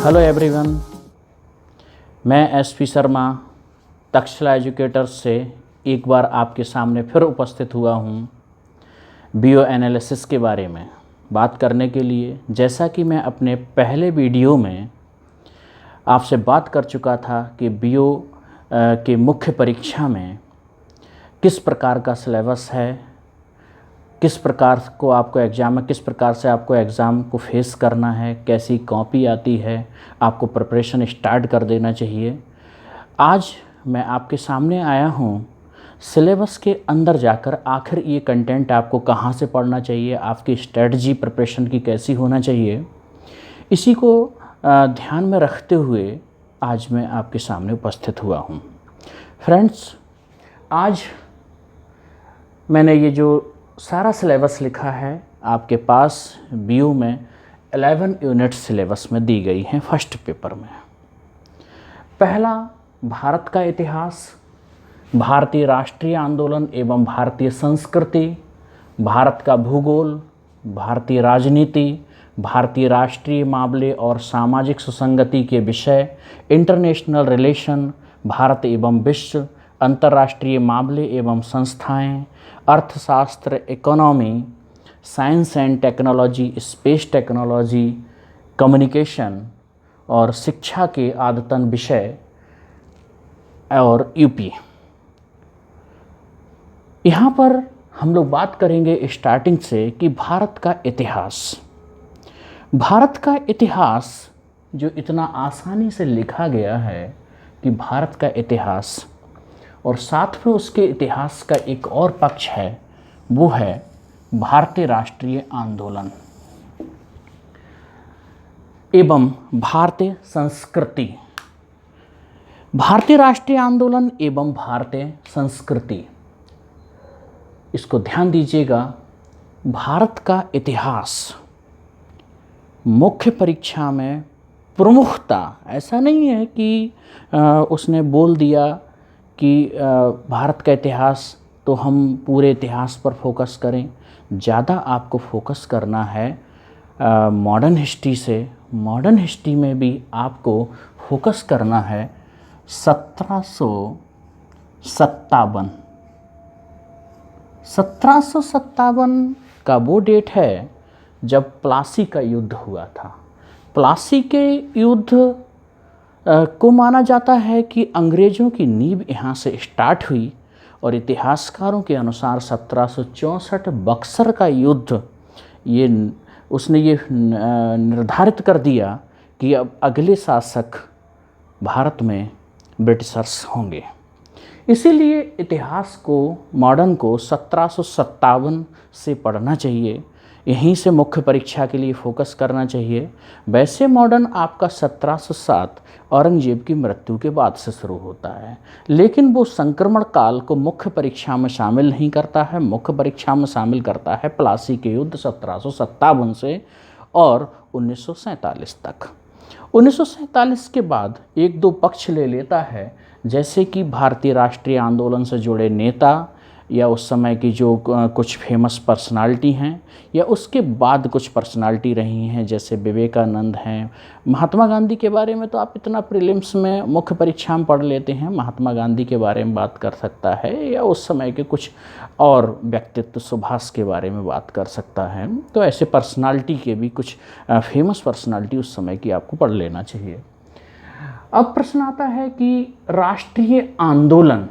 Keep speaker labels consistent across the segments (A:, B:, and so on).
A: Hello everyone, मैं SP Sharma Takshashila educators से एक बार आपके सामने फिर उपस्थित हुआ हूँ बीओ एनालिसिस के बारे में बात करने के लिए। जैसा कि मैं अपने पहले वीडियो में आपसे बात कर चुका था कि बीओ के मुख्य परीक्षा में किस प्रकार का सिलेबस है, किस प्रकार को आपको एग्ज़ाम में किस प्रकार से आपको एग्ज़ाम को फेस करना है, कैसी कॉपी आती है, आपको प्रिपरेशन स्टार्ट कर देना चाहिए। आज मैं आपके सामने आया हूँ सिलेबस के अंदर जाकर आखिर ये कंटेंट आपको कहाँ से पढ़ना चाहिए, आपकी स्ट्रेटजी प्रिपरेशन की कैसी होना चाहिए, इसी को ध्यान में रखते हुए आज मैं आपके सामने उपस्थित हुआ हूँ। फ्रेंड्स, आज मैंने ये जो सारा सिलेबस लिखा है आपके पास बीओ में 11 यूनिट सिलेबस में दी गई हैं। फर्स्ट पेपर में पहला भारत का इतिहास, भारतीय राष्ट्रीय आंदोलन एवं भारतीय संस्कृति, भारत का भूगोल, भारतीय राजनीति, भारतीय राष्ट्रीय मामले और सामाजिक सुसंगति के विषय, इंटरनेशनल रिलेशन, भारत एवं विश्व, अंतर्राष्ट्रीय मामले एवं संस्थाएं, अर्थशास्त्र, economy, science and technology, space technology, communication और शिक्षा के आदतन विषय और यूपी। यहाँ पर हम लोग बात करेंगे स्टार्टिंग से कि भारत का इतिहास। भारत का इतिहास जो इतना आसानी से लिखा गया है कि भारत का इतिहास, और साथ में उसके इतिहास का एक और पक्ष है, वो है भारतीय राष्ट्रीय आंदोलन एवं भारतीय संस्कृति। भारतीय राष्ट्रीय आंदोलन एवं भारतीय संस्कृति, इसको ध्यान दीजिएगा। भारत का इतिहास मुख्य परीक्षा में प्रमुखता, ऐसा नहीं है कि उसने बोल दिया कि भारत का इतिहास तो हम पूरे इतिहास पर फोकस करें। ज़्यादा आपको फोकस करना है मॉडर्न हिस्ट्री से। मॉडर्न हिस्ट्री में भी आपको फोकस करना है 1757 का वो डेट है जब प्लासी का युद्ध हुआ था। प्लासी के युद्ध को माना जाता है कि अंग्रेज़ों की नींव यहाँ से स्टार्ट हुई, और इतिहासकारों के अनुसार 1764 बक्सर का युद्ध उसने ये निर्धारित कर दिया कि अब अगले शासक भारत में ब्रिटिशर्स होंगे। इसीलिए इतिहास को, मॉडर्न को 1757 से पढ़ना चाहिए। यहीं से मुख्य परीक्षा के लिए फोकस करना चाहिए। वैसे मॉडर्न आपका 1707 औरंगजेब की मृत्यु के बाद से शुरू होता है, लेकिन वो संक्रमण काल को मुख्य परीक्षा में शामिल नहीं करता है। मुख्य परीक्षा में शामिल करता है प्लासी के युद्ध 1757 से और 1947 तक। 1947 के बाद एक दो पक्ष ले लेता है, जैसे कि भारतीय राष्ट्रीय आंदोलन से जुड़े नेता या उस समय की जो कुछ फेमस पर्सनालिटी हैं, या उसके बाद कुछ पर्सनालिटी रही हैं, जैसे विवेकानंद हैं। महात्मा गांधी के बारे में तो आप इतना प्रीलिम्स में मुख्य परीक्षा में पढ़ लेते हैं, महात्मा गांधी के बारे में बात कर सकता है, या उस समय के कुछ और व्यक्तित्व, सुभाष के बारे में बात कर सकता है। तो ऐसे पर्सनालिटी के भी कुछ फेमस पर्सनालिटी उस समय की आपको पढ़ लेना चाहिए। अब प्रश्न आता है कि राष्ट्रीय आंदोलन,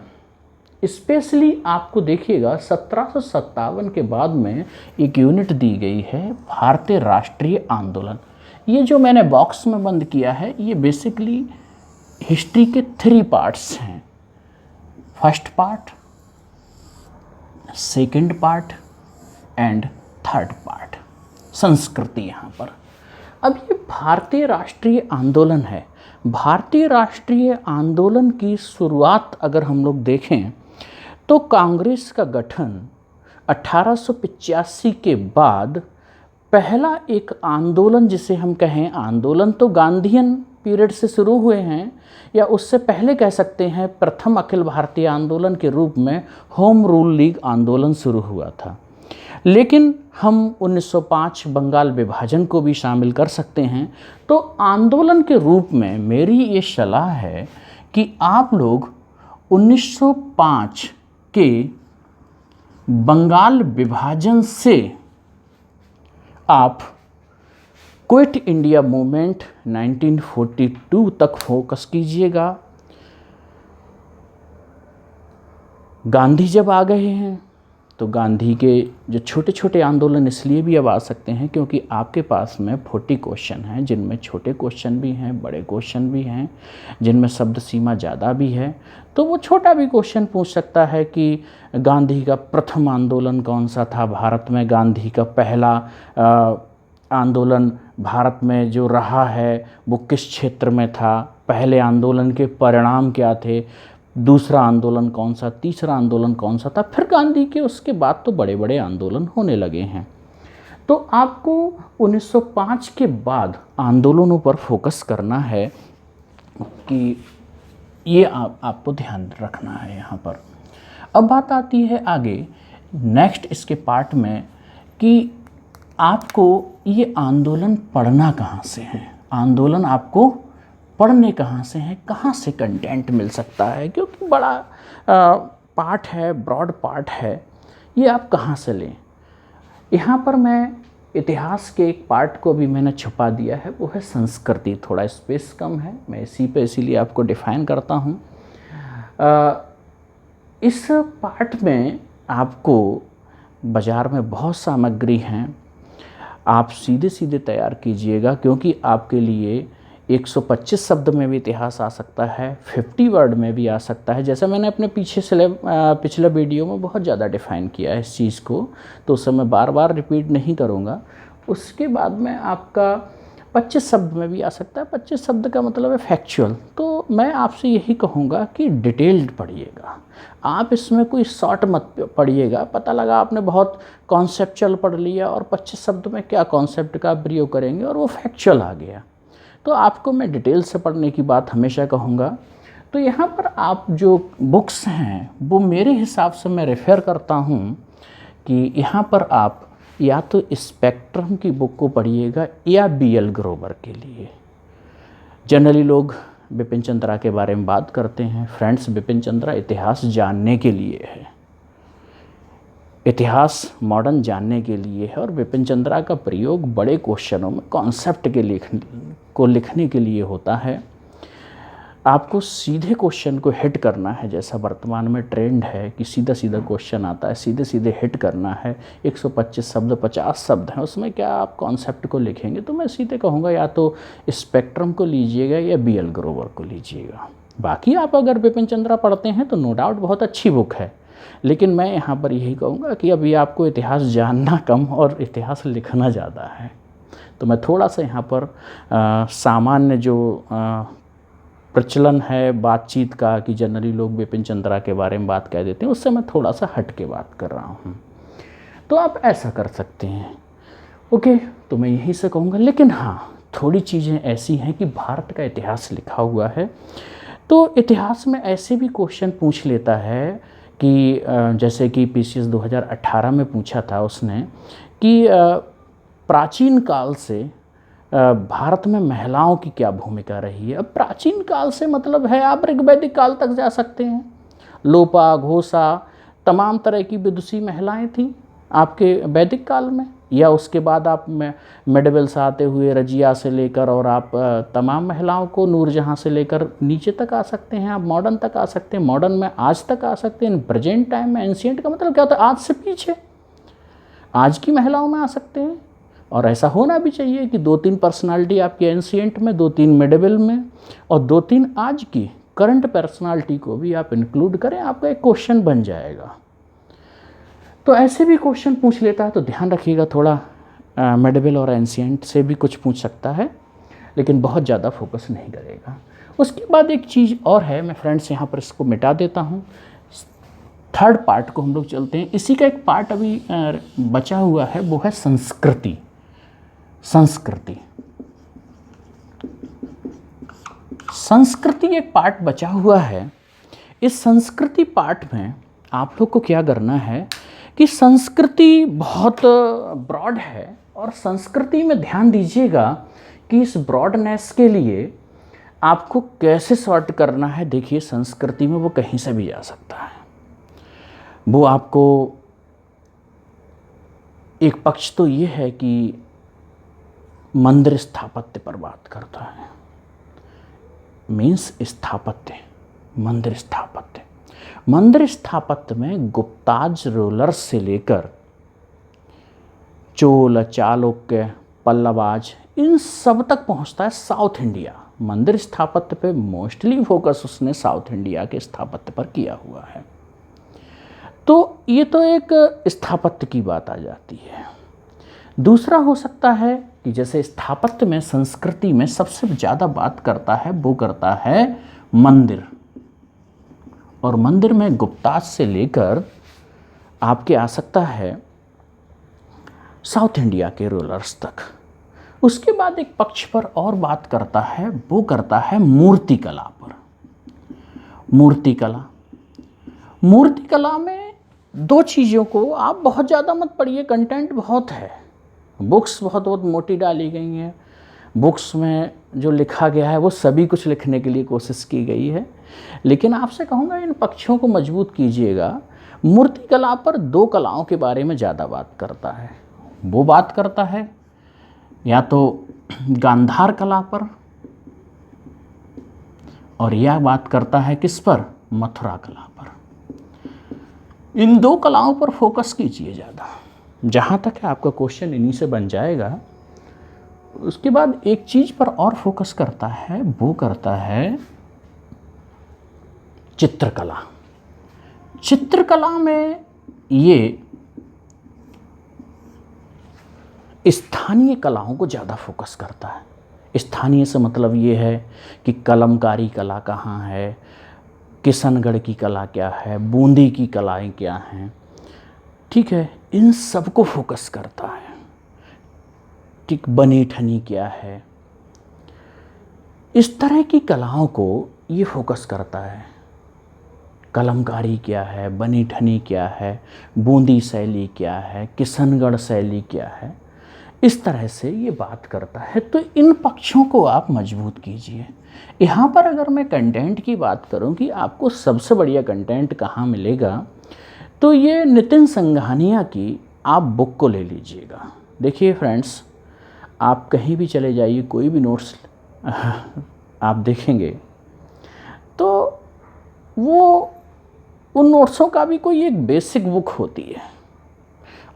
A: स्पेशली आपको देखिएगा 1757 के बाद में एक यूनिट दी गई है भारतीय राष्ट्रीय आंदोलन। ये जो मैंने बॉक्स में बंद किया है, ये बेसिकली हिस्ट्री के 3 पार्ट्स हैं। First part, second part and third part, संस्कृति यहाँ पर। अब ये भारतीय राष्ट्रीय आंदोलन है। भारतीय राष्ट्रीय आंदोलन की शुरुआत अगर हम लोग देखें तो कांग्रेस का गठन 1885 के बाद पहला एक आंदोलन, जिसे हम कहें आंदोलन, तो गांधीयन पीरियड से शुरू हुए हैं, या उससे पहले कह सकते हैं प्रथम अखिल भारतीय आंदोलन के रूप में होम रूल लीग आंदोलन शुरू हुआ था। लेकिन हम 1905 बंगाल विभाजन को भी शामिल कर सकते हैं। तो आंदोलन के रूप में मेरी ये सलाह है कि आप लोग 1905 के बंगाल विभाजन से आप क्विट इंडिया मूवमेंट 1942 तक फोकस कीजिएगा। गांधी जब आ गए हैं तो गांधी के जो छोटे छोटे आंदोलन इसलिए भी अब आ सकते हैं क्योंकि आपके पास में 40 क्वेश्चन हैं, जिनमें छोटे क्वेश्चन भी हैं, बड़े क्वेश्चन भी हैं, जिनमें शब्द सीमा ज़्यादा भी है। तो वो छोटा भी क्वेश्चन पूछ सकता है कि गांधी का प्रथम आंदोलन कौन सा था भारत में, गांधी का पहला आंदोलन भारत में जो रहा है वो किस क्षेत्र में था, पहले आंदोलन के परिणाम क्या थे, दूसरा आंदोलन कौन सा, तीसरा आंदोलन कौन सा था। फिर गांधी के उसके बाद तो बड़े बड़े आंदोलन होने लगे हैं। तो आपको 1905 के बाद आंदोलनों पर फोकस करना है कि ये आपको ध्यान रखना है यहाँ पर। अब बात आती है आगे नेक्स्ट इसके पार्ट में कि आपको ये आंदोलन पढ़ना कहाँ से है, आंदोलन आपको पढ़ने कहाँ से हैं, कहाँ से कंटेंट मिल सकता है, क्योंकि बड़ा पार्ट है, ब्रॉड पार्ट है, ये आप कहाँ से लें। यहाँ पर मैं इतिहास के एक पार्ट को भी मैंने छुपा दिया है, वो है संस्कृति। थोड़ा स्पेस कम है, मैं इसी पे इसीलिए आपको डिफ़ाइन करता हूँ। इस पार्ट में आपको बाज़ार में बहुत सामग्री हैं, आप सीधे सीधे तैयार कीजिएगा, क्योंकि आपके लिए 125 शब्द में भी इतिहास आ सकता है, 50 वर्ड में भी आ सकता है। जैसे मैंने अपने पिछले वीडियो में बहुत ज़्यादा डिफ़ाइन किया है इस चीज़ को, तो उसे मैं बार बार रिपीट नहीं करूँगा। उसके बाद में आपका 25 शब्द में भी आ सकता है। 25 शब्द का मतलब है फैक्चुअल। तो मैं आपसे यही कहूँगा कि डिटेल्ड पढ़िएगा, आप इसमें कोई शॉर्ट मत पढ़िएगा। पता लगा आपने बहुत कॉन्सेप्चुअल पढ़ लिया और 25 शब्द में क्या कॉन्सेप्ट का प्रयोग करेंगे और वो फैक्चुअल आ गया। तो आपको मैं डिटेल से पढ़ने की बात हमेशा कहूँगा। तो यहाँ पर आप जो बुक्स हैं वो मेरे हिसाब से मैं रेफ़र करता हूँ कि यहाँ पर आप या तो स्पेक्ट्रम की बुक को पढ़िएगा या BL ग्रोवर के लिए। जनरली लोग बिपिन चंद्रा के बारे में बात करते हैं। फ्रेंड्स, बिपिन चंद्रा इतिहास जानने के लिए है, इतिहास मॉडर्न जानने के लिए है, और बिपिन चंद्रा का प्रयोग बड़े क्वेश्चनों में कॉन्सेप्ट के लिखने के लिए होता है। आपको सीधे क्वेश्चन को हिट करना है, जैसा वर्तमान में ट्रेंड है कि सीधा सीधा क्वेश्चन आता है, सीधे सीधे हिट करना है। 125 शब्द 50 शब्द हैं, उसमें क्या आप कॉन्सेप्ट को लिखेंगे। तो मैं सीधे कहूँगा या तो स्पेक्ट्रम को लीजिएगा या BL ग्रोवर को लीजिएगा। बाकी आप अगर बिपिन चंद्रा पढ़ते हैं तो नो डाउट बहुत अच्छी बुक है, लेकिन मैं यहाँ पर यही कहूँगा कि अभी आपको इतिहास जानना कम और इतिहास लिखना ज़्यादा है। तो मैं थोड़ा सा यहाँ पर सामान्य जो प्रचलन है बातचीत का कि जनरली लोग बिपिन चंद्रा के बारे में बात कह देते हैं, उससे मैं थोड़ा सा हट के बात कर रहा हूँ। तो आप ऐसा कर सकते हैं। ओके, तो मैं यही से कहूँगा। लेकिन हाँ, थोड़ी चीज़ें ऐसी हैं कि भारत का इतिहास लिखा हुआ है, तो इतिहास में ऐसे भी क्वेश्चन पूछ लेता है कि जैसे कि PCS 2018 में पूछा था उसने कि प्राचीन काल से भारत में महिलाओं की क्या भूमिका रही है। अब प्राचीन काल से मतलब है आप ऋग्वैदिक काल तक जा सकते हैं। लोपा, घोषा, तमाम तरह की विदुषी महिलाएं थीं आपके वैदिक काल में, या उसके बाद आप मेडिवल से आते हुए रजिया से लेकर और आप तमाम महिलाओं को नूरजहाँ से लेकर नीचे तक आ सकते हैं, आप मॉडर्न तक आ सकते हैं, मॉडर्न में आज तक आ सकते हैं, प्रेजेंट टाइम में। एंशिएंट का मतलब क्या होता है? आज से पीछे, आज की महिलाओं में आ सकते हैं। और ऐसा होना भी चाहिए कि 2-3 पर्सनालिटी आपकी एंशिएंट में, 2-3 मिडिवल में और 2-3 आज की करंट पर्सनालिटी को भी आप इंक्लूड करें, आपका एक क्वेश्चन बन जाएगा। तो ऐसे भी क्वेश्चन पूछ लेता है, तो ध्यान रखिएगा थोड़ा। मिडिवल और एंशिएंट से भी कुछ पूछ सकता है, लेकिन बहुत ज़्यादा फोकस नहीं करेगा। उसके बाद एक चीज़ और है, मैं फ्रेंड्स यहाँ पर इसको मिटा देता हूँ। थर्ड पार्ट को हम लोग चलते हैं। इसी का एक पार्ट अभी बचा हुआ है, वो है संस्कृति। संस्कृति एक पार्ट बचा हुआ है। इस संस्कृति पार्ट में आप लोग को क्या करना है कि संस्कृति बहुत ब्रॉड है, और संस्कृति में ध्यान दीजिएगा कि इस ब्रॉडनेस के लिए आपको कैसे सॉर्ट करना है। देखिए, संस्कृति में वो कहीं से भी जा सकता है। वो आपको एक पक्ष तो ये है कि मंदिर स्थापत्य पर बात करता है, मीन्स स्थापत्य, मंदिर स्थापत्य। मंदिर स्थापत्य में गुप्ताज रूलर्स से लेकर चोल, चालुक्य, पल्लवाज, इन सब तक पहुंचता है साउथ इंडिया। मंदिर स्थापत्य पे मोस्टली फोकस उसने साउथ इंडिया के स्थापत्य पर किया हुआ है। तो ये तो एक स्थापत्य की बात आ जाती है। दूसरा हो सकता है कि जैसे स्थापत्य में, संस्कृति में सबसे ज़्यादा बात करता है, वो करता है मंदिर। और मंदिर में गुप्ताज से लेकर आपके आ सकता है साउथ इंडिया के रूलर्स तक। उसके बाद एक पक्ष पर और बात करता है, वो करता है मूर्तिकला पर। मूर्तिकला, मूर्तिकला में दो चीज़ों को आप बहुत ज़्यादा मत पढ़िए, कंटेंट बहुत है, बुक्स बहुत बहुत मोटी डाली गई हैं। बुक्स में जो लिखा गया है वो सभी कुछ लिखने के लिए कोशिश की गई है, लेकिन आपसे कहूँगा इन पक्षों को मजबूत कीजिएगा। मूर्तिकला पर दो कलाओं के बारे में ज़्यादा बात करता है। वो बात करता है या तो गांधार कला पर, और यह बात करता है किस पर, मथुरा कला पर। इन दो कलाओं पर फोकस कीजिए ज़्यादा, जहाँ तक है आपका क्वेश्चन इन्हीं से बन जाएगा। उसके बाद एक चीज़ पर और फोकस करता है, वो करता है चित्रकला। चित्रकला में ये स्थानीय कलाओं को ज़्यादा फोकस करता है। स्थानीय से मतलब ये है कि कलमकारी कला कहाँ है, किशनगढ़ की कला क्या है, बूंदी की कलाएं क्या हैं, ठीक है, इन सब को फोकस करता है। ठीक, बनी ठनी क्या है, इस तरह की कलाओं को ये फोकस करता है। कलमकारी क्या है, बनी ठनी क्या है, बूंदी शैली क्या है, किशनगढ़ शैली क्या है, इस तरह से ये बात करता है। तो इन पक्षों को आप मजबूत कीजिए। यहाँ पर अगर मैं कंटेंट की बात करूँ कि आपको सबसे बढ़िया कंटेंट कहाँ मिलेगा, तो ये नितिन संघानिया की आप बुक को ले लीजिएगा। देखिए फ्रेंड्स, आप कहीं भी चले जाइए, कोई भी नोट्स आप देखेंगे तो वो उन नोट्सों का भी कोई एक बेसिक बुक होती है।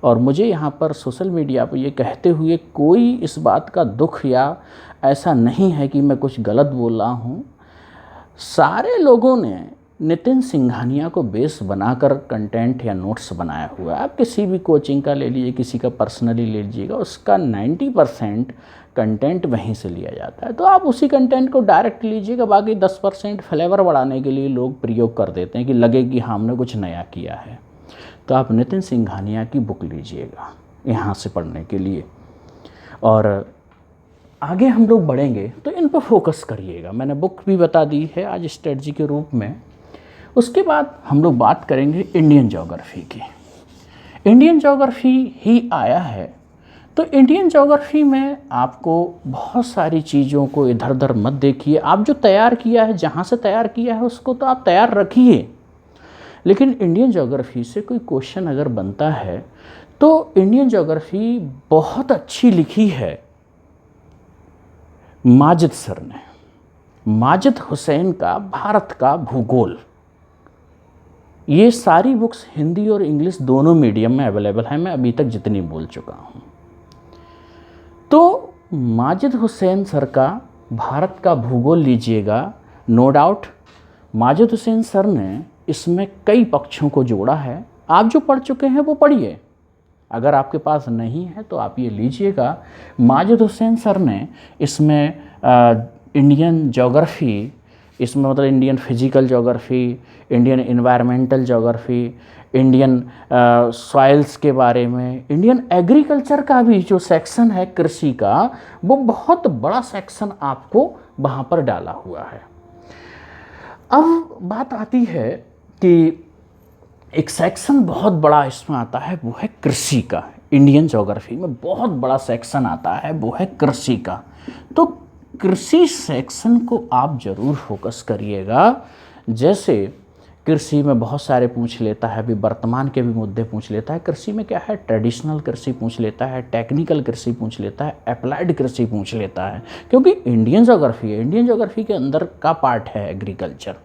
A: और मुझे यहाँ पर सोशल मीडिया पर ये कहते हुए कोई इस बात का दुख या ऐसा नहीं है कि मैं कुछ गलत बोल रहा हूँ। सारे लोगों ने नितिन सिंघानिया को बेस बनाकर कंटेंट या नोट्स बनाया हुआ है। आप किसी भी कोचिंग का ले लीजिए, किसी का पर्सनली ले लीजिएगा, उसका 90% कंटेंट वहीं से लिया जाता है। तो आप उसी कंटेंट को डायरेक्ट लीजिएगा, बाकी 10% फ्लेवर बढ़ाने के लिए लोग प्रयोग कर देते हैं कि लगे कि हमने कुछ नया किया है। तो आप नितिन सिंघानिया की बुक लीजिएगा यहाँ से पढ़ने के लिए, और आगे हम लोग बढ़ेंगे तो इन पर फोकस करिएगा। मैंने बुक भी बता दी है आज स्ट्रेटजी के रूप में। उसके बाद हम लोग बात करेंगे इंडियन ज्योग्राफी की। इंडियन ज्योग्राफी ही आया है, तो इंडियन ज्योग्राफी में आपको बहुत सारी चीज़ों को इधर उधर मत देखिए। आप जो तैयार किया है, जहाँ से तैयार किया है उसको तो आप तैयार रखिए, लेकिन इंडियन ज्योग्राफी से कोई क्वेश्चन अगर बनता है तो इंडियन ज्योग्राफी बहुत अच्छी लिखी है माजिद सर ने, माजिद हुसैन का भारत का भूगोल। ये सारी बुक्स हिंदी और इंग्लिश दोनों मीडियम में अवेलेबल है, मैं अभी तक जितनी बोल चुका हूँ। तो माजिद हुसैन सर का भारत का भूगोल लीजिएगा, no doubt Majid Hussain sir ने इसमें कई पक्षों को जोड़ा है। आप जो पढ़ चुके हैं वो पढ़िए, अगर आपके पास नहीं है तो आप ये लीजिएगा। माजिद हुसैन सर ने इसमें इंडियन ज्योग्राफी, इसमें मतलब Indian physical geography, Indian environmental geography, Indian soils के बारे में, इंडियन एग्रीकल्चर का भी जो सेक्शन है कृषि का, वो बहुत बड़ा सेक्शन आपको वहाँ पर डाला हुआ है। अब बात आती है कि एक सेक्शन बहुत बड़ा इसमें आता है, वो है कृषि का। इंडियन ज्योग्राफी में बहुत बड़ा सेक्शन आता है, वो है कृषि का। तो कृषि सेक्शन को आप ज़रूर फोकस करिएगा। जैसे कृषि में बहुत सारे पूछ लेता है, अभी वर्तमान के भी मुद्दे पूछ लेता है। कृषि में क्या है, ट्रेडिशनल कृषि पूछ लेता है, टेक्निकल कृषि पूछ लेता है, अप्लाइड कृषि पूछ लेता है, क्योंकि इंडियन ज्योग्राफी है, इंडियन ज्योग्राफी के अंदर का पार्ट है एग्रीकल्चर।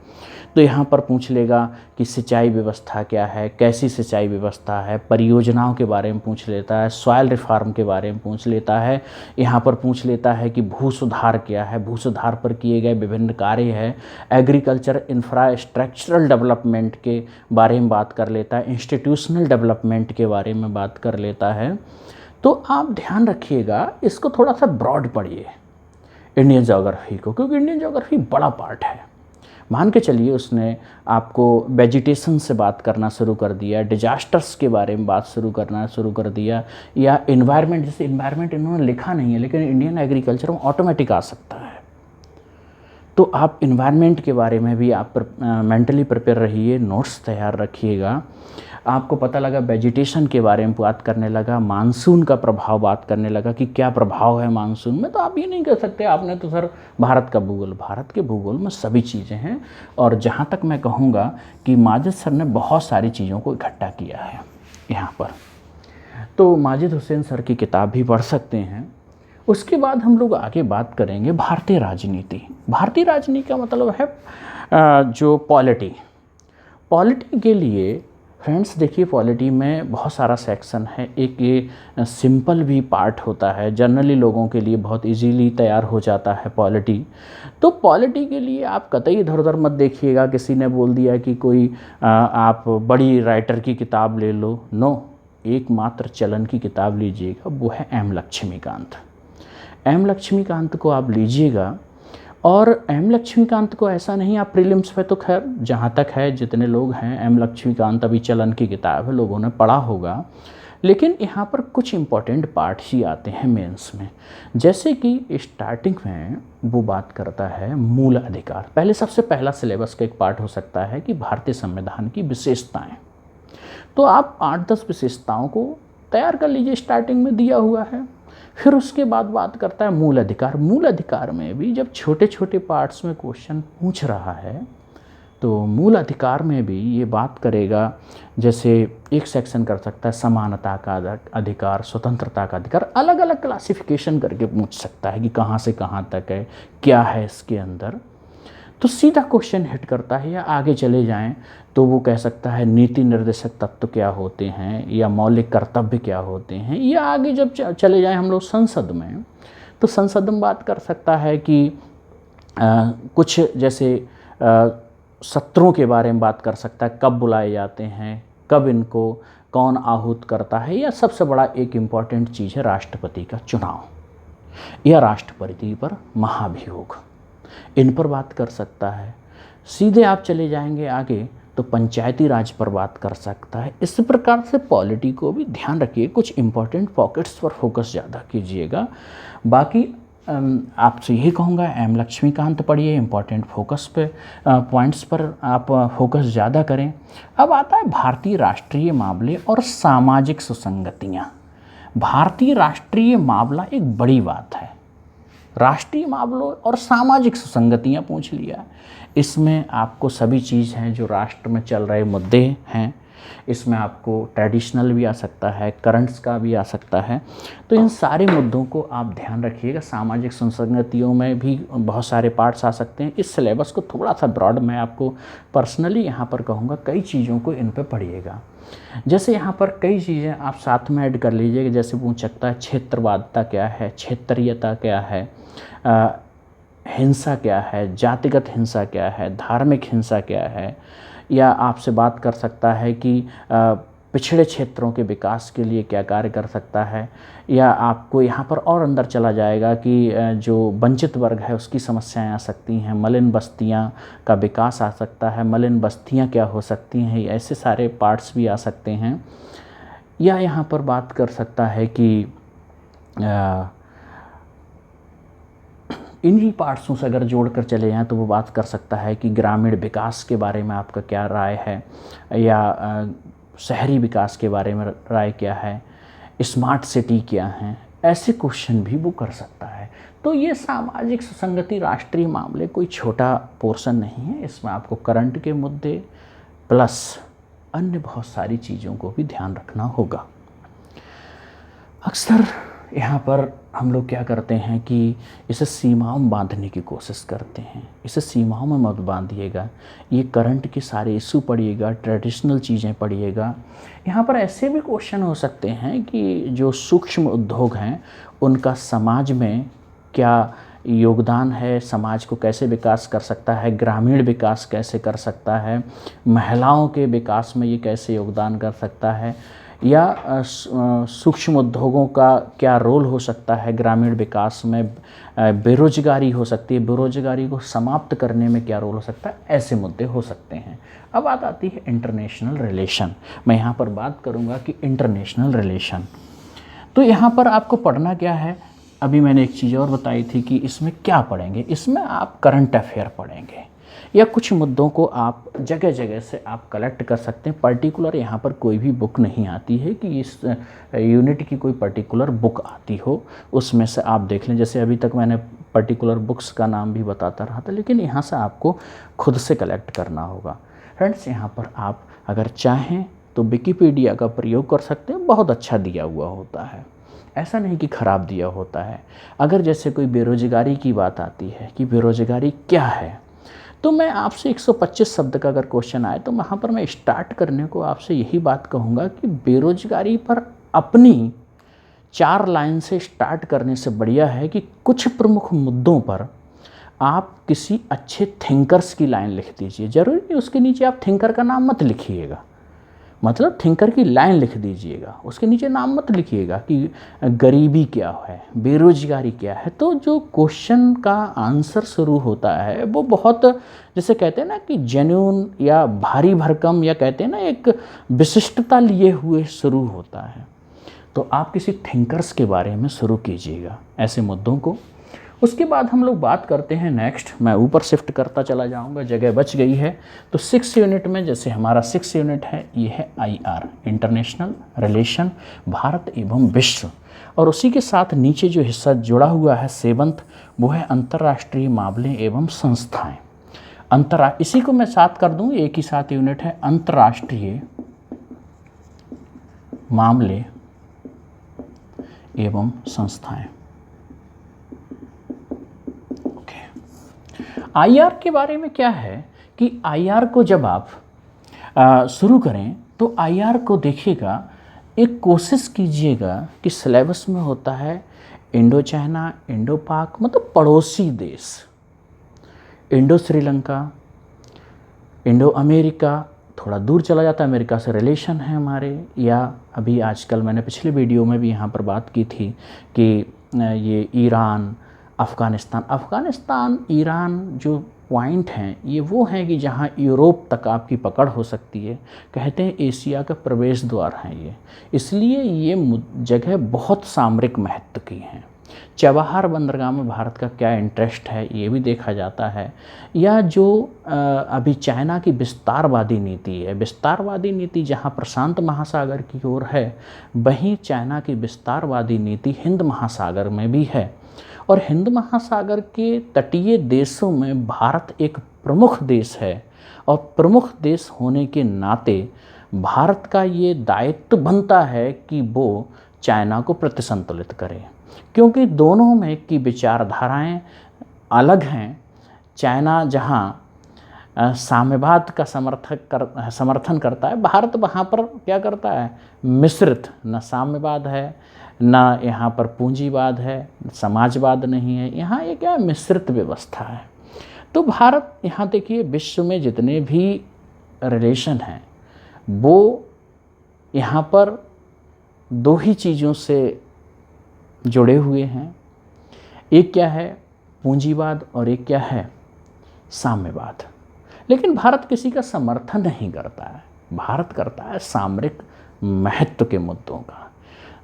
A: तो यहाँ पर पूछ लेगा कि सिंचाई व्यवस्था क्या है, कैसी सिंचाई व्यवस्था है, परियोजनाओं के बारे में पूछ लेता है, सॉइल रिफॉर्म के बारे में पूछ लेता है। यहाँ पर पूछ लेता है कि भू सुधार क्या है, भू सुधार पर किए गए विभिन्न कार्य है, एग्रीकल्चर इंफ्रास्ट्रक्चरल डेवलपमेंट के बारे में बात कर लेता है, इंस्टीट्यूशनल डेवलपमेंट के बारे में बात कर लेता है। तो आप ध्यान रखिएगा, इसको थोड़ा सा ब्रॉड पढ़िए इंडियन ज्योग्राफी को, क्योंकि इंडियन ज्योग्राफी बड़ा पार्ट है। मान के चलिए उसने आपको वेजिटेशन से बात करना शुरू कर दिया, डिजास्टर्स के बारे में बात शुरू कर दिया, या इन्वायरमेंट, जैसे इन्वायरमेंट इन्होंने लिखा नहीं है लेकिन इंडियन एग्रीकल्चर में ऑटोमेटिक आ सकता है। तो आप इन्वायरमेंट के बारे में भी आप मेंटली प्रिपेयर रहिए, नोट्स तैयार रखिएगा। आपको पता लगा वेजिटेशन के बारे में बात करने लगा, मानसून का प्रभाव बात करने लगा कि क्या प्रभाव है मानसून में। तो आप ये नहीं कह सकते आपने तो सर भारत का भूगोल, भारत के भूगोल में सभी चीज़ें हैं। और जहाँ तक मैं कहूँगा कि माजिद सर ने बहुत सारी चीज़ों को इकट्ठा किया है यहाँ पर। तो माजिद हुसैन सर की किताब भी पढ़ सकते हैं। उसके बाद हम लोग आगे बात करेंगे भारतीय राजनीति। भारतीय राजनीति का मतलब है जो पॉलिटी के लिए फ्रेंड्स देखिए, पॉलिटी में बहुत सारा सेक्शन है। एक ये सिंपल भी पार्ट होता है, जनरली लोगों के लिए बहुत इजीली तैयार हो जाता है पॉलिटी। तो पॉलिटी के लिए आप कतई इधर उधर मत देखिएगा, किसी ने बोल दिया कि कोई आप बड़ी राइटर की किताब ले लो, नो, एकमात्र चलन की किताब लीजिएगा, वो है एम लक्ष्मीकांत। एम लक्ष्मीकांत को आप लीजिएगा। और एम लक्ष्मीकांत को ऐसा नहीं, आप प्रीलिम्स पे तो खैर जहाँ तक है जितने लोग हैं, एम लक्ष्मीकांत अभी चलन की किताब है, लोगों ने पढ़ा होगा। लेकिन यहाँ पर कुछ इम्पॉर्टेंट पार्ट्स ही आते हैं मेंस में। जैसे कि स्टार्टिंग में वो बात करता है मूल अधिकार। पहले सबसे पहला सिलेबस का एक पार्ट हो सकता है कि भारतीय संविधान की विशेषताएँ। तो आप 8-10 विशेषताओं को तैयार कर लीजिए, स्टार्टिंग में दिया हुआ है। फिर उसके बाद बात करता है मूल अधिकार। मूल अधिकार में भी जब छोटे छोटे पार्ट्स में क्वेश्चन पूछ रहा है, तो मूल अधिकार में भी ये बात करेगा। जैसे एक सेक्शन कर सकता है समानता का अधिकार, स्वतंत्रता का अधिकार, अलग अलग क्लासिफिकेशन करके पूछ सकता है कि कहाँ से कहाँ तक है, क्या है इसके अंदर। तो सीधा क्वेश्चन हिट करता है। या आगे चले जाएं तो वो कह सकता है नीति निर्देशक तत्व क्या होते हैं, या मौलिक कर्तव्य क्या होते हैं। या आगे जब चले जाएं हम लोग संसद में, तो संसद में बात कर सकता है कि कुछ जैसे सत्रों के बारे में बात कर सकता है, कब बुलाए जाते हैं, कब इनको कौन आहूत करता है। या सबसे बड़ा एक इम्पॉर्टेंट चीज़ है राष्ट्रपति का चुनाव, या राष्ट्रपति पर महाभियोग, इन पर बात कर सकता है। सीधे आप चले जाएंगे आगे तो पंचायती राज पर बात कर सकता है। इस प्रकार से पॉलिटी को भी ध्यान रखिए, कुछ इम्पोर्टेंट पॉकेट्स पर फोकस ज़्यादा कीजिएगा। बाकी आपसे यही कहूँगा, एम लक्ष्मीकांत पढ़िए, इम्पोर्टेंट फोकस पे पॉइंट्स पर आप फोकस ज़्यादा करें। अब आता है भारतीय राष्ट्रीय मामले और सामाजिक सुसंगतियाँ। भारतीय राष्ट्रीय मामला एक बड़ी बात है, राष्ट्रीय मामलों और सामाजिक सुसंगतियाँ पूछ लिया। इसमें आपको सभी चीज़ हैं जो राष्ट्र में चल रहे मुद्दे हैं। इसमें आपको ट्रेडिशनल भी आ सकता है, करंट्स का भी आ सकता है। तो इन सारे मुद्दों को आप ध्यान रखिएगा। सामाजिक सुसंगतियों में भी बहुत सारे पार्ट्स आ सकते हैं। इस सिलेबस को थोड़ा सा ब्रॉड मैं आपको पर्सनली यहाँ पर कहूँगा, कई चीज़ों को इन पर पढ़िएगा। जैसे यहाँ पर कई चीज़ें आप साथ में ऐड कर लीजिएगा। जैसे पूछ सकता है क्षेत्रवादिता क्या है, क्षेत्रीयता क्या है, हिंसा क्या है, जातिगत हिंसा क्या है, धार्मिक हिंसा क्या है। या आपसे बात कर सकता है कि पिछड़े क्षेत्रों के विकास के लिए क्या कार्य कर सकता है। या आपको यहाँ पर और अंदर चला जाएगा कि जो वंचित वर्ग है उसकी समस्याएं आ सकती हैं, मलिन बस्तियाँ का विकास आ सकता है, मलिन बस्तियाँ क्या हो सकती हैं, ऐसे सारे पार्ट्स भी आ सकते हैं। या यहाँ पर बात कर सकता है कि इन्हीं पार्ट्सों से अगर जोड़ कर चले जाएँ तो वो बात कर सकता है कि ग्रामीण विकास के बारे में आपका क्या राय है, या शहरी विकास के बारे में राय क्या है, स्मार्ट सिटी क्या है, ऐसे क्वेश्चन भी वो कर सकता है। तो ये सामाजिक सुसंगति राष्ट्रीय मामले कोई छोटा पोर्शन नहीं है, इसमें आपको करंट के मुद्दे प्लस अन्य बहुत सारी चीज़ों को भी ध्यान रखना होगा। अक्सर यहाँ पर हम लोग क्या करते हैं कि इसे सीमाओं में बांधने की कोशिश करते हैं। इसे सीमाओं में मत बांधिएगा, ये करंट के सारे इशू पढ़िएगा, ट्रेडिशनल चीज़ें पढ़िएगा। यहाँ पर ऐसे भी क्वेश्चन हो सकते हैं कि जो सूक्ष्म उद्योग हैं उनका समाज में क्या योगदान है, समाज को कैसे विकास कर सकता है, ग्रामीण विकास कैसे कर सकता है, महिलाओं के विकास में ये कैसे योगदान कर सकता है, या सूक्ष्म उद्योगों का क्या रोल हो सकता है ग्रामीण विकास में, बेरोजगारी हो सकती है, बेरोजगारी को समाप्त करने में क्या रोल हो सकता है, ऐसे मुद्दे हो सकते हैं। अब बात आती है इंटरनेशनल रिलेशन। मैं यहाँ पर बात करूँगा कि इंटरनेशनल रिलेशन, तो यहाँ पर आपको पढ़ना क्या है। अभी मैंने एक चीज़ और बताई थी कि इसमें क्या पढ़ेंगे, इसमें आप करंट अफेयर पढ़ेंगे या कुछ मुद्दों को आप जगह जगह से आप कलेक्ट कर सकते हैं। पर्टिकुलर यहाँ पर कोई भी बुक नहीं आती है कि इस यूनिट की कोई पर्टिकुलर बुक आती हो, उसमें से आप देख लें। जैसे अभी तक मैंने पर्टिकुलर बुक्स का नाम भी बताता रहा था, लेकिन यहाँ से आपको खुद से कलेक्ट करना होगा। फ्रेंड्स, यहाँ पर आप अगर चाहें तो विकिपीडिया का प्रयोग कर सकते हैं, बहुत अच्छा दिया हुआ होता है, ऐसा नहीं कि ख़राब दिया होता है। अगर जैसे कोई बेरोजगारी की बात आती है कि बेरोजगारी क्या है, तो मैं आपसे 125 शब्द का अगर क्वेश्चन आए तो वहाँ पर मैं स्टार्ट करने को आपसे यही बात कहूँगा कि बेरोजगारी पर अपनी 4 लाइन से स्टार्ट करने से बढ़िया है कि कुछ प्रमुख मुद्दों पर आप किसी अच्छे थिंकर्स की लाइन लिख दीजिए। ज़रूरी नहीं उसके नीचे आप थिंकर का नाम मत लिखिएगा, मतलब थिंकर की लाइन लिख दीजिएगा, उसके नीचे नाम मत लिखिएगा कि गरीबी क्या है, बेरोजगारी क्या है। तो जो क्वेश्चन का आंसर शुरू होता है वो बहुत, जैसे कहते हैं ना कि जेन्युइन या भारी भरकम, या कहते हैं ना एक विशिष्टता लिए हुए शुरू होता है। तो आप किसी थिंकर्स के बारे में शुरू कीजिएगा ऐसे मुद्दों को। उसके बाद हम लोग बात करते हैं नेक्स्ट, मैं ऊपर शिफ्ट करता चला जाऊंगा, जगह बच गई है। तो 6 यूनिट में, जैसे हमारा 6 यूनिट है, ये है IR, इंटरनेशनल रिलेशन, भारत एवं विश्व। और उसी के साथ नीचे जो हिस्सा जुड़ा हुआ है 7th, वो है अंतर्राष्ट्रीय मामले एवं संस्थाएं। इसी को मैं साथ कर दूँ, एक ही साथ यूनिट है, अंतर्राष्ट्रीय मामले एवं संस्थाएं। IR के बारे में क्या है कि IR को जब आप शुरू करें तो IR को देखिएगा, एक कोशिश कीजिएगा कि सिलेबस में होता है इंडो चाइना, इंडो पाक, मतलब पड़ोसी देश, इंडो श्रीलंका, इंडो अमेरिका, थोड़ा दूर चला जाता है, अमेरिका से रिलेशन है हमारे, या अभी आजकल मैंने पिछले वीडियो में भी यहाँ पर बात की थी कि ये ईरान, अफ़गानिस्तान, ईरान जो पॉइंट हैं ये वो हैं कि जहाँ यूरोप तक आपकी पकड़ हो सकती है। कहते हैं एशिया का प्रवेश द्वार हैं ये, इसलिए ये जगह बहुत सामरिक महत्व की हैं। चबहार बंदरगाह में भारत का क्या इंटरेस्ट है ये भी देखा जाता है। या जो अभी चाइना की विस्तारवादी नीति है, विस्तारवादी नीति जहाँ प्रशांत महासागर की ओर है, वहीं चाइना की विस्तारवादी नीति हिंद महासागर में भी है। और हिंद महासागर के तटीय देशों में भारत एक प्रमुख देश है, और प्रमुख देश होने के नाते भारत का ये दायित्व बनता है कि वो चाइना को प्रतिसंतुलित करे, क्योंकि दोनों में की विचारधाराएं अलग हैं। चाइना जहाँ साम्यवाद का समर्थन करता है, भारत वहाँ पर क्या करता है, मिश्रित, न साम्यवाद है ना यहाँ पर पूंजीवाद है, समाजवाद नहीं है, यहाँ ये क्या है, मिश्रित व्यवस्था है। तो भारत यहाँ देखिए विश्व में जितने भी रिलेशन हैं वो यहाँ पर 2 ही चीज़ों से जुड़े हुए हैं, एक क्या है पूंजीवाद और एक क्या है साम्यवाद। लेकिन भारत किसी का समर्थन नहीं करता है, भारत करता है सामरिक महत्व के मुद्दों का।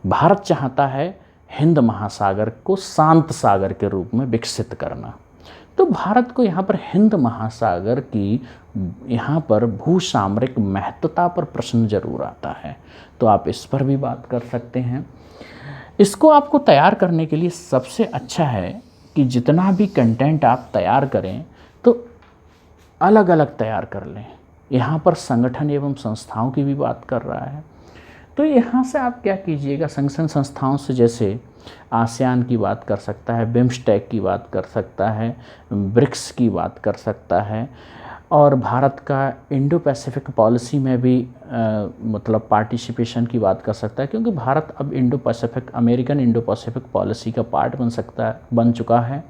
A: भारत चाहता है हिंद महासागर को शांत सागर के रूप में विकसित करना। तो भारत को यहाँ पर हिंद महासागर की यहाँ पर भूसामरिक महत्वता पर प्रश्न जरूर आता है, तो आप इस पर भी बात कर सकते हैं। इसको आपको तैयार करने के लिए सबसे अच्छा है कि जितना भी कंटेंट आप तैयार करें तो अलग अलग तैयार कर लें। यहाँ पर संगठन एवं संस्थाओं की भी बात कर रहा है, तो यहाँ से आप क्या कीजिएगा, संगठन संस्थाओं से जैसे आसियान की बात कर सकता है, बिम्स्टेक की बात कर सकता है, ब्रिक्स की बात कर सकता है, और भारत का इंडो पैसिफिक पॉलिसी में भी मतलब पार्टिसिपेशन की बात कर सकता है, क्योंकि भारत अब Indo Pacific American Indo Pacific policy का पार्ट बन चुका है,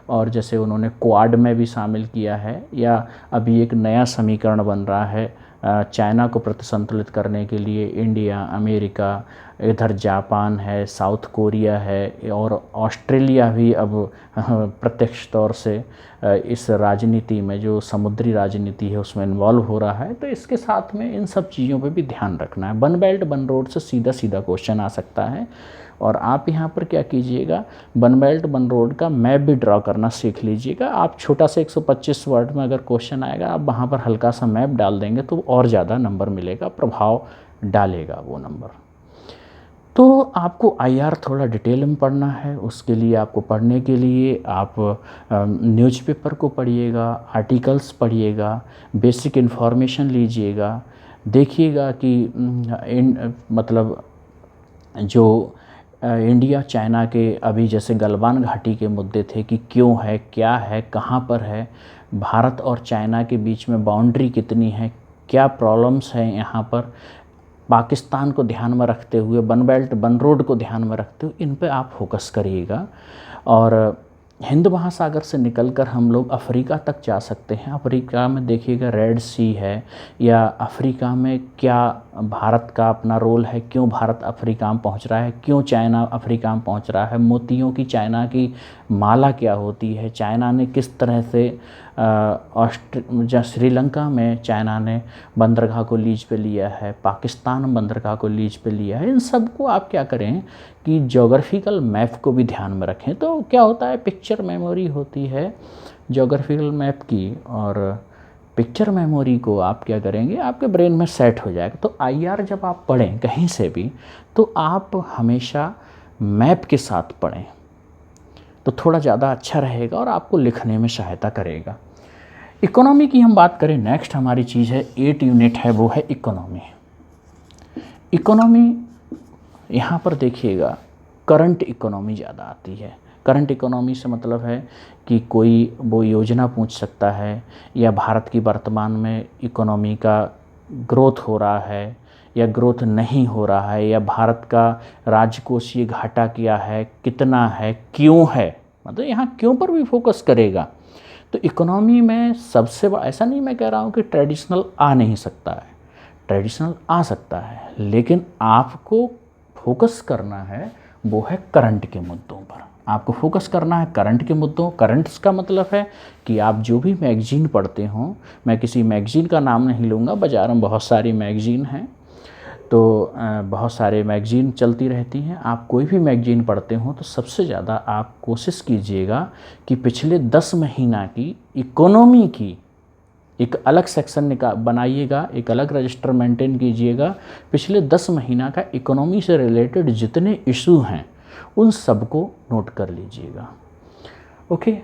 A: और जैसे उन्होंने क्वाड में भी शामिल किया है, या अभी एक नया समीकरण बन रहा है चाइना को प्रतिसंतुलित करने के लिए, इंडिया, अमेरिका, इधर जापान है, साउथ कोरिया है, और ऑस्ट्रेलिया भी अब प्रत्यक्ष तौर से इस राजनीति में, जो समुद्री राजनीति है उसमें इन्वॉल्व हो रहा है। तो इसके साथ में इन सब चीज़ों पे भी ध्यान रखना है। वन बेल्ट वन रोड से सीधा सीधा क्वेश्चन आ सकता है, और आप यहाँ पर क्या कीजिएगा, वन बेल्ट वन रोड का मैप भी ड्रॉ करना सीख लीजिएगा। आप छोटा सा 125 वर्ड में अगर क्वेश्चन आएगा, आप वहाँ पर हल्का सा मैप डाल देंगे तो और ज़्यादा नंबर मिलेगा, प्रभाव डालेगा वो नंबर। तो आपको आईआर थोड़ा डिटेल में पढ़ना है, उसके लिए आपको पढ़ने के लिए आप न्यूज़पेपर को पढ़िएगा, आर्टिकल्स पढ़िएगा, बेसिक इन्फॉर्मेशन लीजिएगा, देखिएगा कि मतलब जो इंडिया चाइना के अभी जैसे गलवान घाटी के मुद्दे थे कि क्यों है, क्या है, कहाँ पर है, भारत और चाइना के बीच में बाउंड्री कितनी है, क्या प्रॉब्लम्स हैं यहाँ पर, पाकिस्तान को ध्यान में रखते हुए, वन बेल्ट वन रोड को ध्यान में रखते हुए इन पे आप फोकस करिएगा। और हिंद महासागर से निकलकर हम लोग अफ्रीका तक जा सकते हैं। अफ्रीका में देखिएगा रेड सी है, या अफ्रीका में क्या भारत का अपना रोल है, क्यों भारत अफ्रीका में पहुंच रहा है, क्यों चाइना अफ्रीका में पहुंच रहा है, मोतियों की चाइना की माला क्या होती है, चाइना ने किस तरह से श्रीलंका में चाइना ने बंदरगाह को लीज पे लिया है, पाकिस्तान में बंदरगाह को लीज पे लिया है। इन सब को आप क्या करें कि ज्योग्राफिकल मैप को भी ध्यान में रखें। तो क्या होता है, पिक्चर मेमोरी होती है ज्योग्राफिकल मैप की, और पिक्चर मेमोरी को आप क्या करेंगे, आपके ब्रेन में सेट हो जाएगा। तो आईआर जब आप पढ़ें कहीं से भी, तो आप हमेशा मैप के साथ पढ़ें, तो थोड़ा ज़्यादा अच्छा रहेगा और आपको लिखने में सहायता करेगा। इकोनॉमी की हम बात करें, नेक्स्ट हमारी चीज़ है 8 यूनिट है, वो है इकोनॉमी। इकोनॉमी यहाँ पर देखिएगा करंट इकोनॉमी ज़्यादा आती है। करंट इकोनॉमी से मतलब है कि कोई वो योजना पूछ सकता है, या भारत की वर्तमान में इकोनॉमी का ग्रोथ हो रहा है या ग्रोथ नहीं हो रहा है, या भारत का राजकोषीय घाटा क्या है, कितना है, क्यों है, मतलब यहाँ क्यों पर भी फोकस करेगा। तो इकोनॉमी में सबसे ऐसा नहीं मैं कह रहा हूँ कि ट्रेडिशनल आ नहीं सकता है, ट्रेडिशनल आ सकता है, लेकिन आपको फोकस करना है वो है करंट के मुद्दों पर। आपको फोकस करना है करंट के मुद्दों। करंट्स का मतलब है कि आप जो भी मैगज़ीन पढ़ते हो, मैं किसी मैगज़ीन का नाम नहीं लूँगा, बाज़ार में बहुत सारी मैगज़ीन हैं, तो बहुत सारे मैगज़ीन चलती रहती हैं। आप कोई भी मैगज़ीन पढ़ते हो तो सबसे ज़्यादा आप कोशिश कीजिएगा कि पिछले 10 महीना की इकोनॉमी की एक अलग सेक्शन बनाइएगा, एक अलग रजिस्टर मेंटेन कीजिएगा। पिछले 10 महीना का इकोनॉमी से रिलेटेड जितने इशू हैं उन सबको नोट कर लीजिएगा। ओके,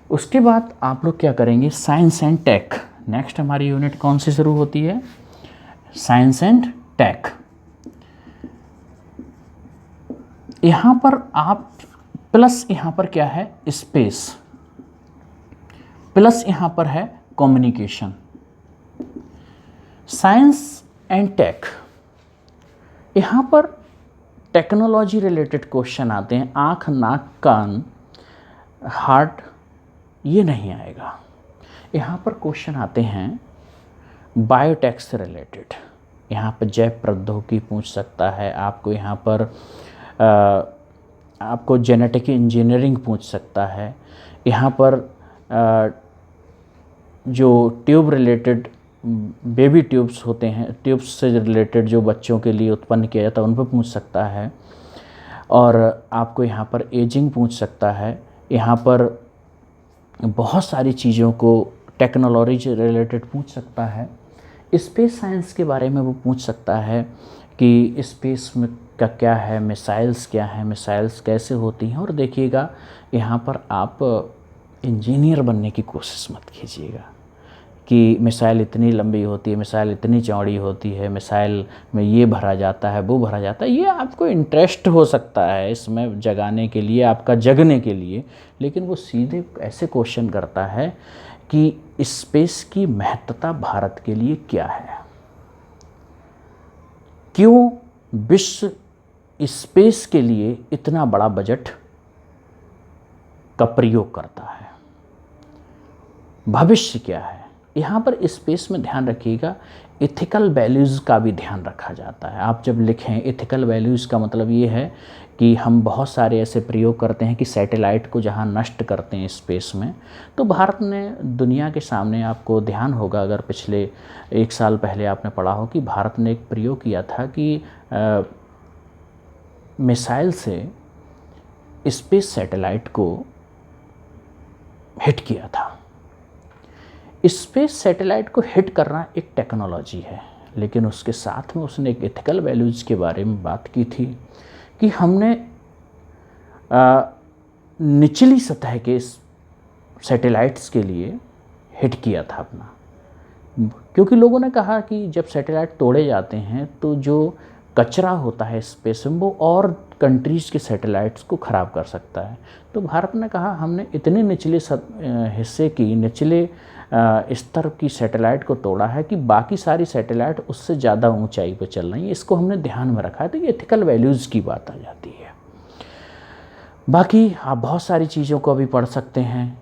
A: उसके बाद आप लोग क्या करेंगे, साइंस एंड टेक। नेक्स्ट हमारी यूनिट कौन सी शुरू होती है, साइंस एंड टेक। यहाँ पर आप प्लस, यहाँ पर क्या है, स्पेस, प्लस यहाँ पर है कम्युनिकेशन। साइंस एंड टेक, यहाँ पर टेक्नोलॉजी रिलेटेड क्वेश्चन आते हैं। आँख, नाक, कान, हार्ट ये नहीं आएगा। यहाँ पर क्वेश्चन आते हैं बायोटेक से रिलेटेड। यहाँ पर जैव प्रौद्योगिकी पूछ सकता है आपको, यहाँ पर आपको जेनेटिक इंजीनियरिंग पूछ सकता है। यहाँ पर जो ट्यूब रिलेटेड बेबी ट्यूब्स होते हैं, ट्यूब्स से रिलेटेड जो बच्चों के लिए उत्पन्न किया जाता है उन पर पूछ सकता है। और आपको यहाँ पर एजिंग पूछ सकता है, यहाँ पर बहुत सारी चीज़ों को टेक्नोलॉजी से रिलेटेड पूछ सकता है। स्पेस साइंस के बारे में वो पूछ सकता है कि स्पेस में का क्या है, मिसाइल्स क्या हैं, मिसाइल्स कैसे होती हैं। और देखिएगा यहाँ पर आप इंजीनियर बनने की कोशिश मत कीजिएगा कि मिसाइल इतनी लंबी होती है, मिसाइल इतनी चौड़ी होती है, मिसाइल में ये भरा जाता है, वो भरा जाता है। ये आपको इंटरेस्ट हो सकता है इसमें जगाने के लिए, आपका जगने के लिए, लेकिन वो सीधे ऐसे क्वेश्चन करता है कि स्पेस की महत्ता भारत के लिए क्या है, क्यों विश्व स्पेस के लिए इतना बड़ा बजट का प्रयोग करता है, भविष्य क्या है। यहाँ पर स्पेस में ध्यान रखिएगा, एथिकल वैल्यूज़ का भी ध्यान रखा जाता है। आप जब लिखें एथिकल वैल्यूज़ का मतलब ये है कि हम बहुत सारे ऐसे प्रयोग करते हैं कि सैटेलाइट को जहाँ नष्ट करते हैं स्पेस में, तो भारत ने दुनिया के सामने, आपको ध्यान होगा अगर पिछले 1 साल पहले आपने पढ़ा हो कि भारत ने एक प्रयोग किया था कि मिसाइल से स्पेस सैटेलाइट को हिट किया था। स्पेस सैटेलाइट को हिट करना एक टेक्नोलॉजी है, लेकिन उसके साथ में उसने एक एथिकल वैल्यूज़ के बारे में बात की थी कि हमने निचली सतह के सैटेलाइट्स के लिए हिट किया था अपना, क्योंकि लोगों ने कहा कि जब सैटेलाइट तोड़े जाते हैं तो जो कचरा होता है स्पेस में वो और कंट्रीज़ के सैटेलाइट्स को ख़राब कर सकता है। तो भारत ने कहा हमने इतने निचले हिस्से की, निचले स्तर की सैटेलाइट को तोड़ा है कि बाकी सारी सैटेलाइट उससे ज़्यादा ऊंचाई पर चल रही है। इसको हमने ध्यान में रखा है। तो ये एथिकल वैल्यूज़ की बात आ जाती है। बाकी आप बहुत सारी चीज़ों को अभी पढ़ सकते हैं,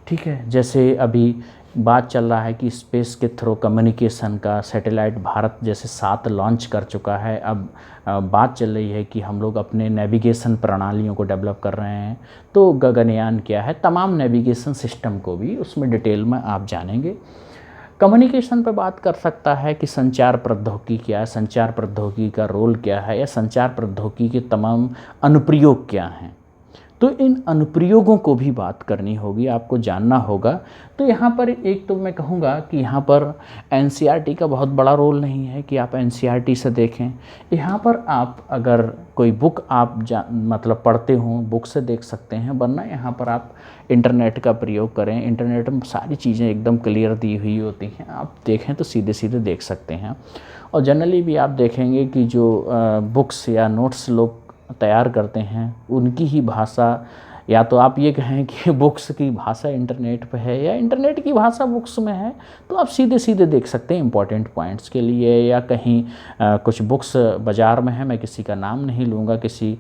A: ठीक है। जैसे अभी बात चल रहा है कि स्पेस के थ्रू कम्युनिकेशन का सैटेलाइट भारत जैसे 7 लॉन्च कर चुका है। अब बात चल रही है कि हम लोग अपने नेविगेशन प्रणालियों को डेवलप कर रहे हैं। तो गगनयान क्या है, तमाम नेविगेशन सिस्टम को भी उसमें डिटेल में आप जानेंगे। कम्युनिकेशन पे बात कर सकता है कि संचार प्रौद्योगिकी क्या है, संचार प्रौद्योगिकी का रोल क्या है, या संचार प्रौद्योगिकी के तमाम अनुप्रयोग क्या हैं। तो इन अनुप्रयोगों को भी बात करनी होगी, आपको जानना होगा। तो यहाँ पर एक तो मैं कहूँगा कि यहाँ पर एनसीईआरटी का बहुत बड़ा रोल नहीं है कि आप एनसीईआरटी से देखें। यहाँ पर आप अगर कोई बुक आप मतलब पढ़ते हों, बुक से देख सकते हैं, वरना यहाँ पर आप इंटरनेट का प्रयोग करें। इंटरनेट में सारी चीज़ें एकदम क्लियर दी हुई होती हैं, आप देखें तो सीधे सीधे देख सकते हैं। और जनरली भी आप देखेंगे कि जो बुक्स या नोट्स लोग तैयार करते हैं उनकी ही भाषा, या तो आप ये कहें कि बुक्स की भाषा इंटरनेट पे है या इंटरनेट की भाषा बुक्स में है, तो आप सीधे सीधे देख सकते हैं इंपॉर्टेंट पॉइंट्स के लिए। या कहीं कुछ बुक्स बाज़ार में है, मैं किसी का नाम नहीं लूँगा, किसी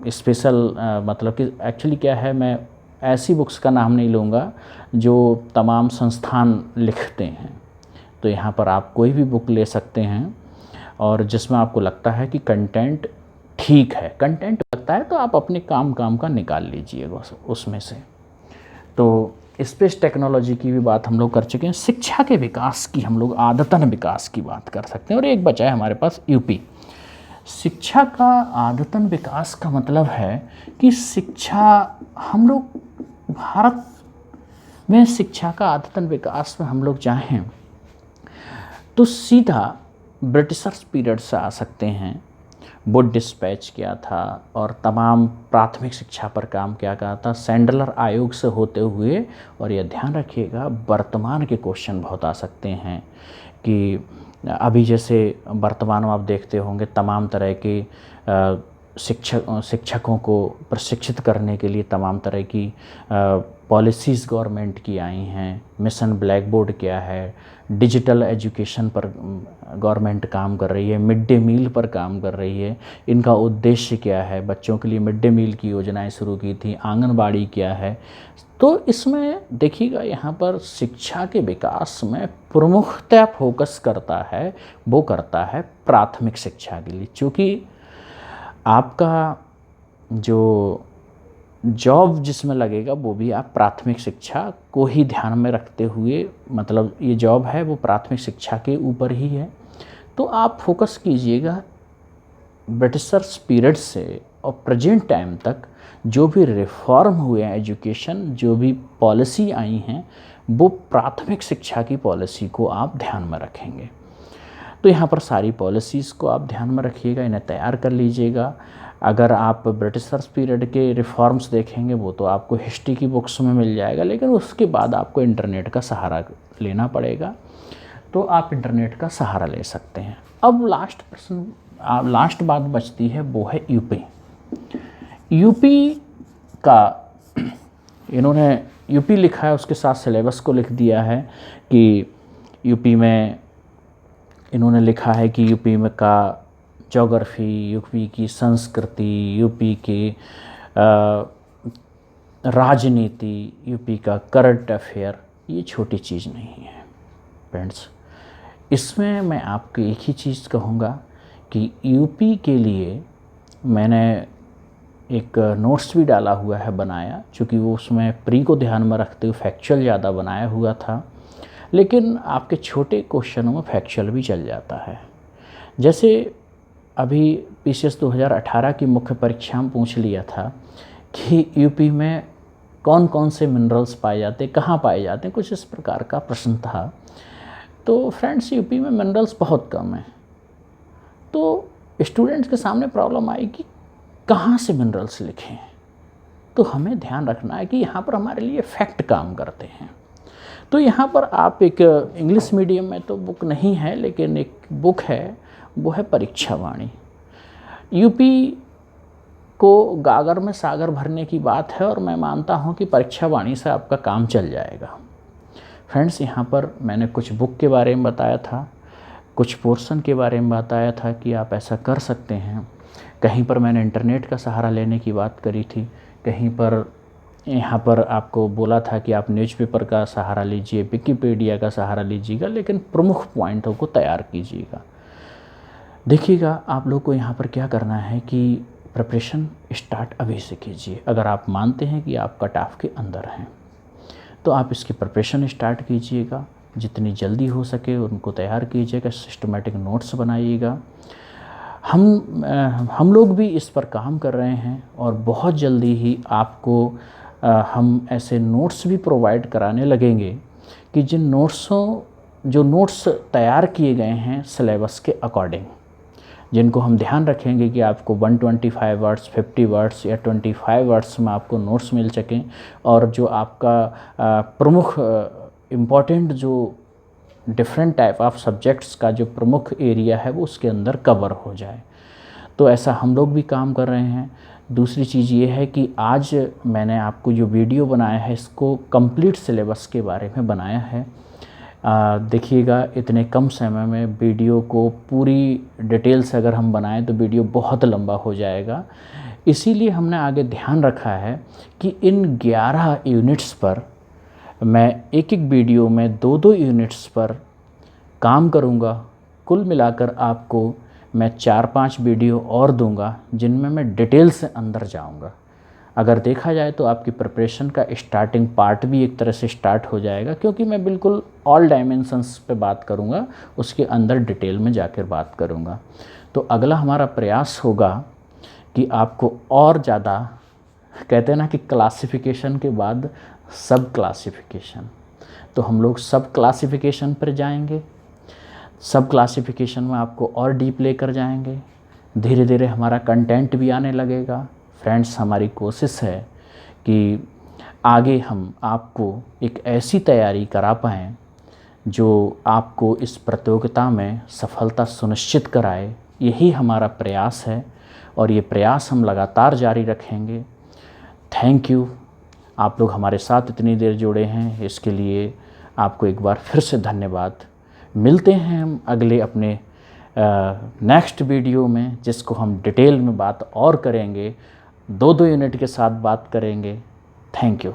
A: स्पेशल मतलब कि एक्चुअली क्या है, मैं ऐसी बुक्स का नाम नहीं लूँगा जो तमाम संस्थान लिखते हैं। तो यहाँ पर आप कोई भी बुक ले सकते हैं और जिसमें आपको लगता है कि कंटेंट ठीक है, कंटेंट लगता है तो आप अपने काम का निकाल लीजिएगा उसमें से। तो स्पेस टेक्नोलॉजी की भी बात हम लोग कर चुके हैं। शिक्षा के विकास की हम लोग आदतन विकास की बात कर सकते हैं। और एक बचा है हमारे पास यूपी। शिक्षा का आदतन विकास का मतलब है कि शिक्षा, हम लोग भारत में शिक्षा का आदतन विकास में हम लोग चाहें तो सीधा ब्रिटिशर्स पीरियड से आ सकते हैं। वुड डिस्पैच किया था और तमाम प्राथमिक शिक्षा पर काम किया गया था, सैंडलर आयोग से होते हुए। और यह ध्यान रखिएगा वर्तमान के क्वेश्चन बहुत आ सकते हैं कि अभी जैसे वर्तमान में आप देखते होंगे तमाम तरह के शिक्षकों को प्रशिक्षित करने के लिए तमाम तरह की पॉलिसीज़ गवर्नमेंट की आई हैं। मिशन ब्लैक बोर्ड क्या है, डिजिटल एजुकेशन पर गवर्नमेंट काम कर रही है, मिड डे मील पर काम कर रही है। इनका उद्देश्य क्या है, बच्चों के लिए मिड डे मील की योजनाएं शुरू की थी, आंगनबाड़ी क्या है। तो इसमें देखिएगा यहाँ पर शिक्षा के विकास में प्रमुखतः फोकस करता है, वो करता है प्राथमिक शिक्षा के लिए। चूँकि आपका जो जॉब जिसमें लगेगा वो भी आप प्राथमिक शिक्षा को ही ध्यान में रखते हुए, मतलब ये जॉब है वो प्राथमिक शिक्षा के ऊपर ही है। तो आप फोकस कीजिएगा ब्रिटिशर्स पीरियड से और प्रेजेंट टाइम तक जो भी रिफॉर्म हुए हैं एजुकेशन, जो भी पॉलिसी आई हैं, वो प्राथमिक शिक्षा की पॉलिसी को आप ध्यान में रखेंगे। तो यहाँ पर सारी पॉलिसीज़ को आप ध्यान में रखिएगा, इन्हें तैयार कर लीजिएगा। अगर आप ब्रिटिशर्स पीरियड के रिफॉर्म्स देखेंगे वो तो आपको हिस्ट्री की बुक्स में मिल जाएगा, लेकिन उसके बाद आपको इंटरनेट का सहारा लेना पड़ेगा, तो आप इंटरनेट का सहारा ले सकते हैं। अब लास्ट बात बचती है, वो है यूपी। यूपी का इन्होंने यूपी लिखा है, उसके साथ सिलेबस को लिख दिया है कि यूपी में इन्होंने लिखा है कि यूपी में का ज्योग्राफी, यूपी की संस्कृति, यूपी की राजनीति, यूपी का करंट अफेयर, ये छोटी चीज़ नहीं है फ्रेंड्स। इसमें मैं आपको एक ही चीज़ कहूँगा कि यूपी के लिए मैंने एक नोट्स भी डाला हुआ है बनाया, चूँकि वो उसमें प्री को ध्यान में रखते हुए फैक्चुअल ज़्यादा बनाया हुआ था, लेकिन आपके छोटे क्वेश्चनों में फैक्चुअल भी चल जाता है। जैसे अभी PCS 2018 की मुख्य परीक्षा में पूछ लिया था कि यूपी में कौन कौन से मिनरल्स पाए जाते हैं, कहाँ पाए जाते हैं, कुछ इस प्रकार का प्रश्न था। तो फ्रेंड्स, यूपी में मिनरल्स बहुत कम हैं, तो स्टूडेंट्स के सामने प्रॉब्लम आई कि कहाँ से मिनरल्स लिखें। तो हमें ध्यान रखना है कि यहाँ पर हमारे लिए फैक्ट काम करते हैं। तो यहाँ पर आप एक इंग्लिश मीडियम में तो बुक नहीं है, लेकिन एक बुक है, वो है परीक्षावाणी। यूपी को गागर में सागर भरने की बात है, और मैं मानता हूँ कि परीक्षावाणी से आपका काम चल जाएगा। फ्रेंड्स, यहाँ पर मैंने कुछ बुक के बारे में बताया था, कुछ पोर्शन के बारे में बताया था कि आप ऐसा कर सकते हैं। कहीं पर मैंने इंटरनेट का सहारा लेने की बात करी थी, कहीं पर यहाँ पर आपको बोला था कि आप न्यूज़पेपर का सहारा लीजिए, विकिपीडिया का सहारा लीजिएगा, लेकिन प्रमुख पॉइंटों को तैयार कीजिएगा। देखिएगा, आप लोग को यहाँ पर क्या करना है कि प्रिपरेशन स्टार्ट अभी से कीजिए। अगर आप मानते हैं कि आप कट ऑफ के अंदर हैं, तो आप इसकी प्रिपरेशन स्टार्ट कीजिएगा। जितनी जल्दी हो सके उनको तैयार कीजिएगा, सिस्टमेटिक नोट्स बनाइएगा। हम लोग भी इस पर काम कर रहे हैं, और बहुत जल्दी ही आपको हम ऐसे नोट्स भी प्रोवाइड कराने लगेंगे कि जो नोट्स तैयार किए गए हैं सिलेबस के अकॉर्डिंग, जिनको हम ध्यान रखेंगे कि आपको 125 वर्ड्स, 50 वर्ड्स या 25 वर्ड्स में आपको नोट्स मिल सकें, और जो आपका प्रमुख इम्पॉर्टेंट जो डिफरेंट टाइप ऑफ सब्जेक्ट्स का जो प्रमुख एरिया है वो उसके अंदर कवर हो जाए। तो ऐसा हम लोग भी काम कर रहे हैं। दूसरी चीज़ ये है कि आज मैंने आपको जो वीडियो बनाया है, इसको कंप्लीट सिलेबस के बारे में बनाया है। देखिएगा, इतने कम समय में वीडियो को पूरी डिटेल से अगर हम बनाएं तो वीडियो बहुत लंबा हो जाएगा। इसीलिए हमने आगे ध्यान रखा है कि इन 11 यूनिट्स पर मैं एक वीडियो में 2 यूनिट्स पर काम करूंगा। कुल मिलाकर आपको मैं 4-5 वीडियो और दूंगा, जिनमें मैं डिटेल से अंदर जाऊंगा। अगर देखा जाए तो आपकी प्रिपरेशन का स्टार्टिंग पार्ट भी एक तरह से स्टार्ट हो जाएगा, क्योंकि मैं बिल्कुल ऑल डायमेंशंस पे बात करूंगा, उसके अंदर डिटेल में जाकर बात करूंगा। तो अगला हमारा प्रयास होगा कि आपको और ज़्यादा, कहते हैं ना कि क्लासिफिकेशन के बाद सब क्लासिफिकेशन, तो हम लोग सब क्लासिफिकेशन पर जाएंगे। सब क्लासिफिकेशन में आपको और डीप लेकर जाएंगे। धीरे धीरे हमारा कंटेंट भी आने लगेगा। फ्रेंड्स, हमारी कोशिश है कि आगे हम आपको एक ऐसी तैयारी करा पाएँ जो आपको इस प्रतियोगिता में सफलता सुनिश्चित कराए। यही हमारा प्रयास है, और ये प्रयास हम लगातार जारी रखेंगे। थैंक यू, आप लोग हमारे साथ इतनी देर जुड़े हैं, इसके लिए आपको एक बार फिर से धन्यवाद। मिलते हैं हम अगले अपने नेक्स्ट वीडियो में, जिसको हम डिटेल में बात और करेंगे, 2 यूनिट के साथ बात करेंगे। Thank you.